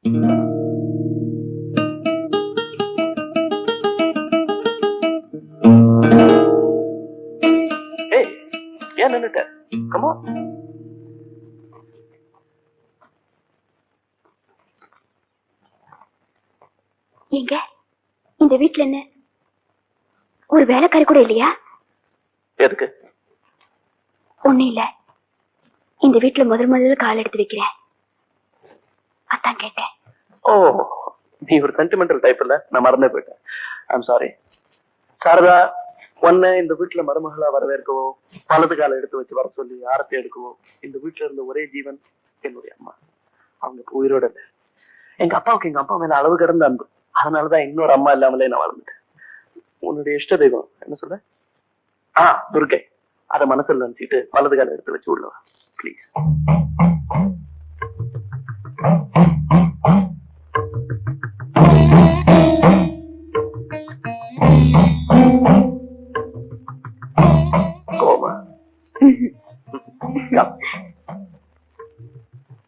ஏய், ஏன் நின்னுட்ட? Come on. எங்க இந்த வீட்டுல என்ன ஒரு வேலைக்காரி கூட இல்லையா? எதுக்கு? ஒண்ணு இல்ல, இந்த வீட்டுல முதல்ல கால் எடுத்து வைக்கிறேன், அதான் கேட்டேன். ஓ, நீ ஒரு சென்டிமெண்டல் டைப் இல்ல, நான் மறந்தே போயிட்டேன். I'm sorry. சாரதா, உன்னை இந்த வீட்டுல மருமகளா வரவேற்கவோ, வலது காலை எடுத்து வச்சு வர சொல்லி ஆரத்தி எடுக்கவோ இந்த வீட்டுல இருந்த ஒரே ஜீவன் என்னுடைய அம்மா. அவங்க உயிரோட இல்லை. எங்க அப்பாவுக்கு எங்க அப்பா மேல அளவு கடந்த அன்பு. அதனாலதான் இன்னொரு அம்மா இல்லாமலே நான் வளர்ந்துட்டேன். உன்னுடைய இஷ்ட தெய்வம் என்ன சொல்ற? துர்கை. அதை மனசுல நினைச்சிட்டு வலது காலை எடுத்து வச்சு உள்ளவா பிளீஸ்.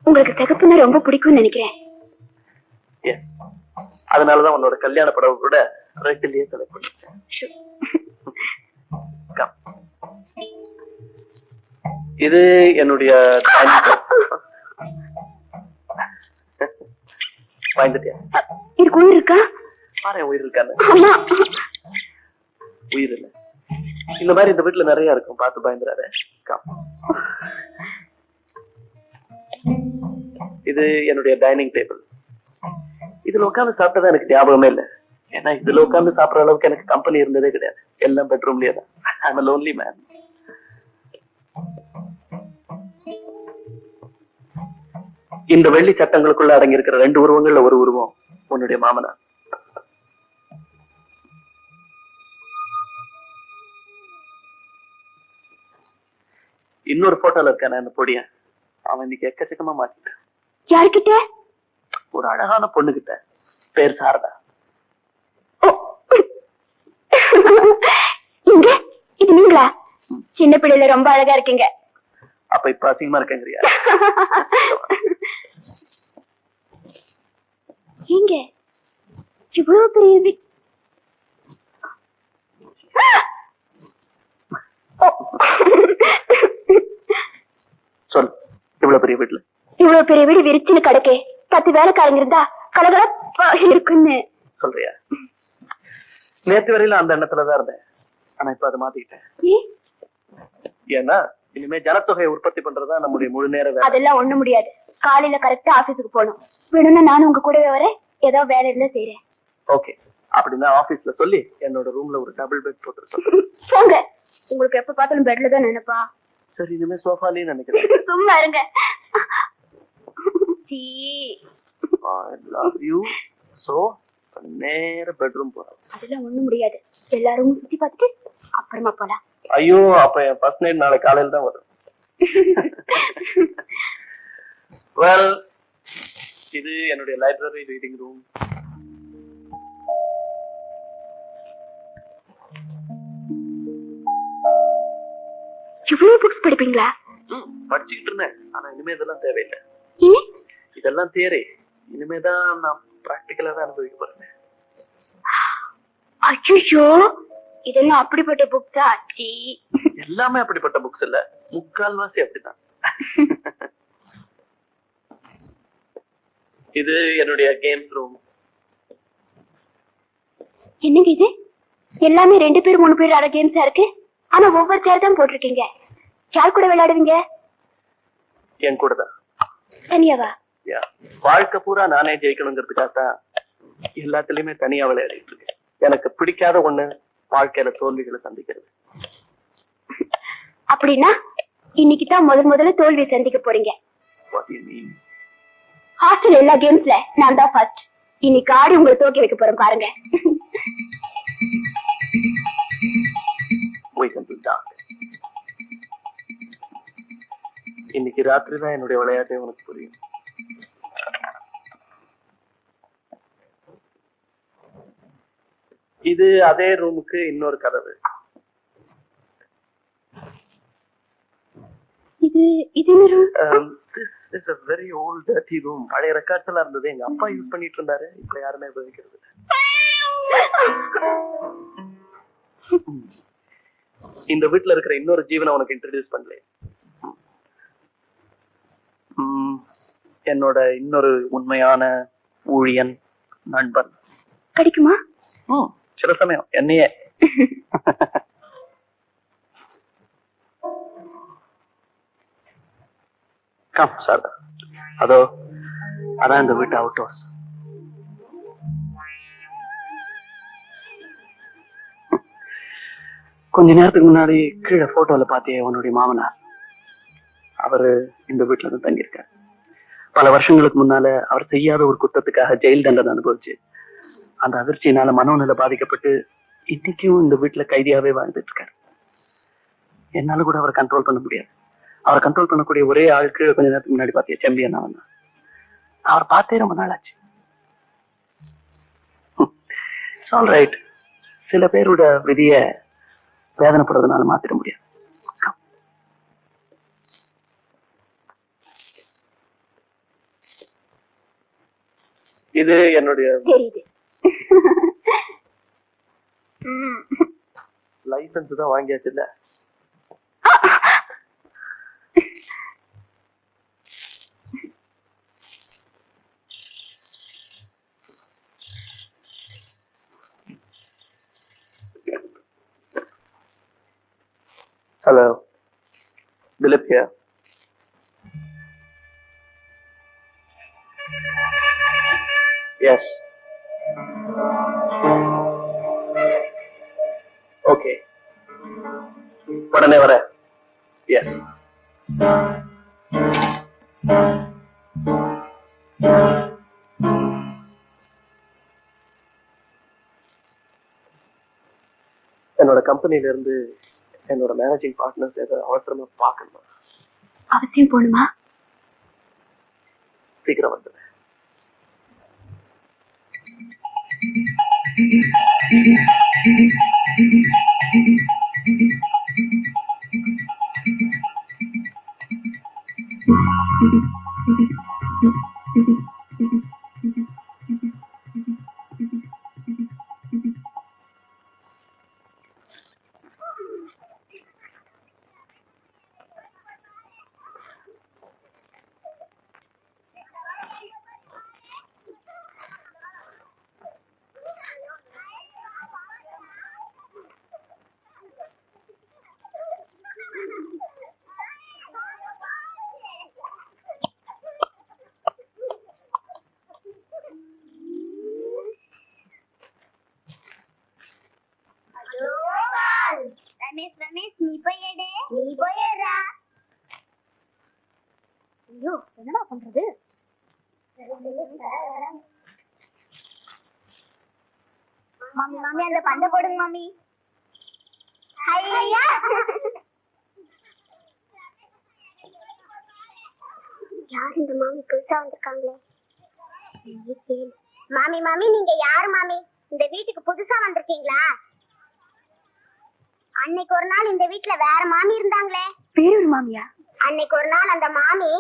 உங்களுக்கு சிகப்புன்னா ரொம்ப பிடிக்கும்னு நினைக்கிறேன். அதனாலதான் உன்னோட கல்யாண படவை கூட ரெட்டிலேயே செலக்ட் பண்ணிட்டேன். இது என்னுடைய வாங்கிட்டியா? இதுக்கு உயிர் இருக்கா? பாரு, உயிர் இருக்கான்னு. உயிர் இல்ல, இந்த மாதிரி இந்த வீட்டுல நிறைய இருக்கும், பார்த்து பயந்துறாரு. இது என்னுடைய டைனிங் டேபிள். இதுல உட்காந்து சாப்பிட்டதா எனக்கு ஞாபகமே இல்லை. ஏன்னா இதுல உட்காந்து சாப்பிடுற அளவுக்கு எனக்கு கம்பெனி இருந்ததே கிடையாது. எல்லாம் பெட்ரூம்லயே தான். I'm a lonely man. இந்த வெள்ளி சட்டங்களுக்குள்ள அடங்கி இருக்கிற 2 உருவங்கள்ல ஒரு உருவம் உன்னுடைய மாமனா. இன்னொரு போட்டோல இருக்கான அந்த பொடிய, அவன் இன்னைக்கு எக்கச்சக்கமா மாட்டிட்டான். யாருக்கிட்ட? ஒரு அழகான பொண்ணு கிட்ட, பேர் சாரதா. இங்க இது நீங்களா? சின்ன பிள்ளைல ரொம்ப அழகா இருக்கீங்க. அப்ப இப்ப அசிங்கமா இருக்கேங்கிறியா? எங்க இவ்வளவு பெரிய சொல், இவ்வளவு பெரிய வீட்டுல இவ்வளவு பெரிய வீடு விரிச்சுன்னு கிடக்கே 10 வேலைக்காரங்க இருந்தா கலகலப்பா இருக்குன்னு சொல்றியா? நேற்று வரையில அந்த எண்ணத்துலதான் இருந்தேன். ஆனா இப்ப அதை மாத்திக்கிட்டேன். ஏன்னா இனிமே ஜனத்தொகையை உற்பத்தி பண்றதா நம்முடைய முழு நேர வேலை. அதெல்லாம் ஒண்ணு முடியாது. காலையில கரெக்டா ஆபீஸுக்கு போகணும். வேணும்னா நானும் உங்க கூடவே வரேன், ஏதோ வேலை இருந்தா செய்யறேன். ஓகே, அப்படின்னா ஆபீஸ்ல சொல்லி என்னோட ரூம்ல ஒரு டபுள் பெட் போட்டு போங்க. உங்களுக்கு எப்ப பார்த்தாலும் பெட்ல தான் நினைப்பா. சரி, இனிமே சோஃபாலேயே நினைக்கிறேன். சும்மா இருங்க. I love you. So நேர பெட்ரூம் போறோம். அதெல்லாம் ஒண்ணும் முடியாது. எல்லாரும் சுத்தி பார்த்துட்டு அப்புறமா போலாம். ஐயோ, அப்ப என் ஃபர்ஸ்ட் நைட் நாளை காலையில தான் வரும். வெல், இது என்னுடைய லைப்ரரி ரீடிங் ரூம். இவ்வளவு புக்ஸ் படிப்பீங்களா? படிச்சுக்கிட்டு இருந்தேன், ஆனா இனிமே இதெல்லாம் தேவையில்லை. இதெல்லாம் தியரி. இனிமேதான் நான் பிராக்டிகலா தான் அனுபவிக்க போறேன். ஐயோ, இதெல்லாம் அப்படிப்பட்ட புக்ஸ் ஆச்சி. எல்லாமே அப்படிப்பட்ட புக்ஸ் இல்ல, முக்கால்வாசி அப்படிதான். இது என்னுடைய கேம்ஸ் ரூம். என்னங்க இது? எல்லாமே 2 பேர் 3 பேர் ஆட கேம்ஸா இருக்கு. ஆனா ஒவ்வொரு சேர் தான் போட்டிருக்கீங்க. யார் கூட விளையாடுவீங்க? என் கூட தான். தனியாவா? வாழ்க்கை பூரா நானே ஜெயிக்கணுங்கிறதுக்காகத்தான் எல்லாத்துலயுமே தனியா விளையாடிட்டு இருக்கேன். எனக்கு பிடிக்காத ஒண்ணு வாழ்க்கையில தோல்விகளை சந்திக்கிறது. அப்படின்னா இன்னைக்கு தான் முதல்ல தோல்வி சந்திக்க போறீங்க. ஹாஸ்டல் எல்லா கேம்ஸ்ல நான் தான் ஃபர்ஸ்ட். இன்னைக்கு ஆடி உங்களை தோக்கி வைக்க போறேன் பாருங்க. இன்னைக்கு ராத்திரி தான் என்னுடைய விளையாட்டே உனக்கு புரியும். இது அதே ரூமுக்கு இன்னொரு கதவு. இது இது இது என்ன room? This is a very old dirty room. பழைய ரெக்கார்ட்ஸ் எல்லாம் இருந்தது, எங்க அப்பா யூஸ் பண்ணிட்டு இருந்தாரு. இப்ப யாருமே உபயோகிக்கிறது இல்ல. இந்த வீட்டுல இருக்கிற இன்னொரு ஜீவனை உனக்கு இன்ட்ரடியூஸ் பண்ணல. என்னோட இன்னொரு உண்மையான ஊழியன், நண்பன். கிடைக்குமா? சில சமயம் என்னையே. கம் சார், அதோ அதான் இந்த வீட்டு அவுட் ஹவுஸ். கொஞ்ச நேரத்துக்கு முன்னாடி கீழே போட்டோல பாத்தியே உன்னுடைய மாமனார், அவரு இந்த வீட்டுல இருந்து தங்கியிருக்காரு. பல வருஷங்களுக்கு முன்னால அவர் செய்யாத ஒரு குற்றத்துக்காக ஜெயில் தண்டனை அனுபவிச்சு அந்த அதிர்ச்சியினால மனோநிலை பாதிக்கப்பட்டு இன்னைக்கும் இந்த வீட்டுல கைதியாவே வாழ்ந்துட்டு இருக்காரு. என்னால கூட அவரை கண்ட்ரோல் பண்ண முடியாது. அவரை கண்ட்ரோல் பண்ணக்கூடிய ஒரே ஆளுக்கு கொஞ்ச நேரத்துக்கு முன்னாடி பாத்தியா செம்பியன் அவன் தான். அவர் பார்த்தே ரொம்ப நாள் ஆச்சு. ஆல்ரைட், சில பேரோட விதிய வேதனைப்படுறதுனால மாத்திர முடியாது. இது என்னுடைய லைசன்ஸ் தான் வாங்கியாச்சு இல்ல? Hello, Dilip here. Yes. Okay. உடனே வர. Yes. என்னோட கம்பெனில இருந்து என்னோட மேனேஜிங் பார்ட்னர்ஸ் ஏதோ அவசரமா பார்க்கணுமா? அவசியம் போகணுமா? சீக்கிரம் வந்து. ரமேஷ் ரமேஷ் நீ போய் எடு, நீ போய் எடுறா. ஐயோ என்னடா பண்றது? மாமி மாமி அந்த பந்தை போடுங்க மாமி. ஐயா யார் இந்த மாமி புதுசா வந்திருக்காங்களே? மாமி மாமி நீங்க யாரு மாமி? இந்த வீட்டுக்கு புதுசா வந்திருக்கீங்களா? அன்னைக்கு ஒரு நாள் இந்த வீட்டுல வேற மாமி இருந்தாங்களே. வேறொரு மாமியா? அன்னைக்கு ஒரு நாள் அந்த மாமி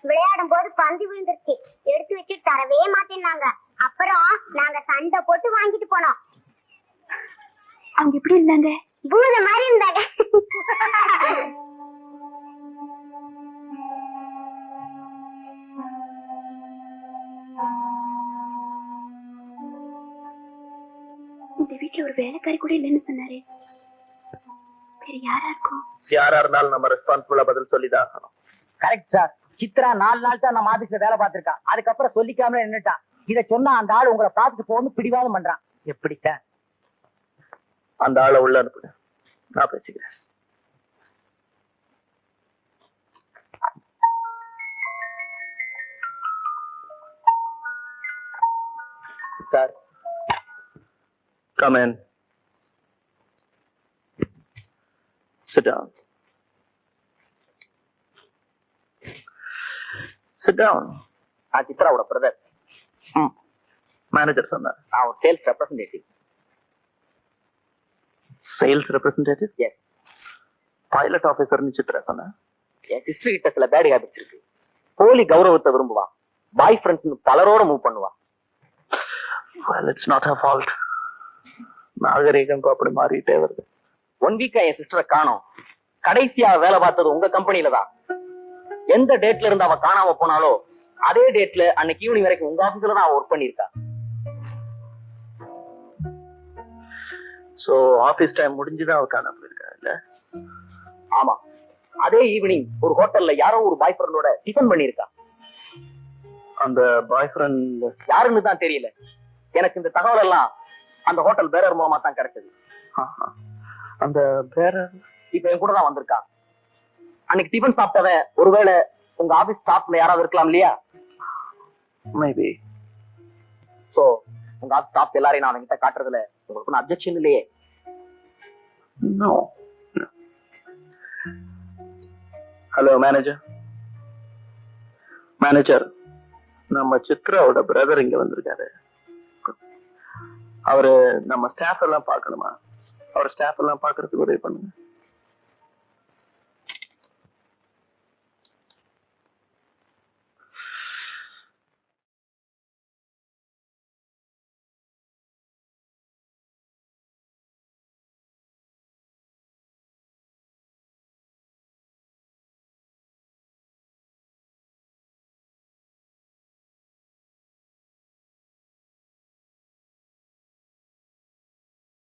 விளையாடும் போது பந்து விழுந்துருச்சு, எடுத்து வச்சு தரவே மாட்டேன்னாங்க. அப்புறம் நாங்க சண்டை போட்டு வாங்கிட்டு போனோம். அவங்க எப்படி இருந்தாங்க? பூத மாதிரி இருந்தாங்க. இந்த வீட்டுல ஒரு வேலைக்காரி கூட இல்லைன்னு சொன்னாரு. யாரா இருந்தாலும் நம்ம ரெஸ்பான்சிபிளா பதில் சொல்லிதான் ஆகணும். Correct sir. சித்ரா 4 நாள் தான் நம்ம ஆபீஸ்ல வேலை பார்த்திருக்கா. அதுக்கப்புறம் சொல்லிக்காம நின்னுட்டான். இத சொன்னா அந்த ஆள் உங்களை பார்த்துட்டு போகணும் பிடிவாதம் பண்றான். எப்படி சார்? அந்த ஆளை உள்ள அனுப்புங்க, நான் பேசிக்கிறேன். Sir, come in. Sit down. Sit down. நான் சித்ராவோட பிரதர். மேனேஜர் சொன்னார். நான் ஒரு sales representative. Sales representative? Yes. Pilot officer Chitra சொன்ன. என் சிஸ்டர் கிட்ட சில பேட் ஹேபிட்ஸ் இருக்கு. போலி கௌரவத்தை விரும்புவா, பாய் ஃப்ரெண்ட்ஸ் பலரோட மூவ் பண்ணுவா. Well, it's not her fault. நாகரீகம் அப்படி மாறிட்டே வருது. 1 வீக்கா என் சிஸ்டரை காணோம். கடைசியா வேலை பார்த்தது உங்க கம்பெனில தான். எந்த டேட்ல இருந்து அவ காணாம போனாலோ அதே டேட்ல அன்னைக்கு ஈவினிங் வரைக்கும் உங்க ஆபீஸ்ல தான் அவ ஒர்க் பண்ணிருக்கா. சோ ஆபீஸ் டைம் முடிஞ்சுதான் அவ காணாம இருக்கா இல்ல? ஆமா, அதே ஈவினிங் ஒரு ஹோட்டல்ல யாரோ ஒரு பாய் ஃப்ரெண்டோட டிஃபன் பண்ணிருக்கா. அந்த பாய் ஃப்ரெண்ட் யாருன்னு தான் தெரியல. எனக்கு இந்த தகவல் எல்லாம் அந்த ஹோட்டல் பேரர் மூலமா தான் கிடைச்சது. அந்த பேரர் இப்ப என் கூட தான் வந்திருக்கா. அன்னைக்கு டிஃபன் சாப்பிட்டவன் ஒருவேளை உங்க ஆபீஸ் ஸ்டாஃப்ல யாராவது இருக்கலாம் இல்லையா? மேபி. சோ உங்க ஆபீஸ் ஸ்டாஃப் எல்லாரையும் நான் அவங்கிட்ட காட்டுறதுல உங்களுக்கு ஒன்றும் அப்ஜெக்ஷன் இல்லையே? நோ. Hello manager. மேனேஜர், நம்ம சித்ராவோட பிரதர் இங்க வந்திருக்காரு. அவரு நம்ம ஸ்டாஃப் எல்லாம் பார்க்கணுமா? அவர் ஸ்டாஃப் எல்லாம் பார்க்கறதுக்கு உதவி பண்ணுங்க.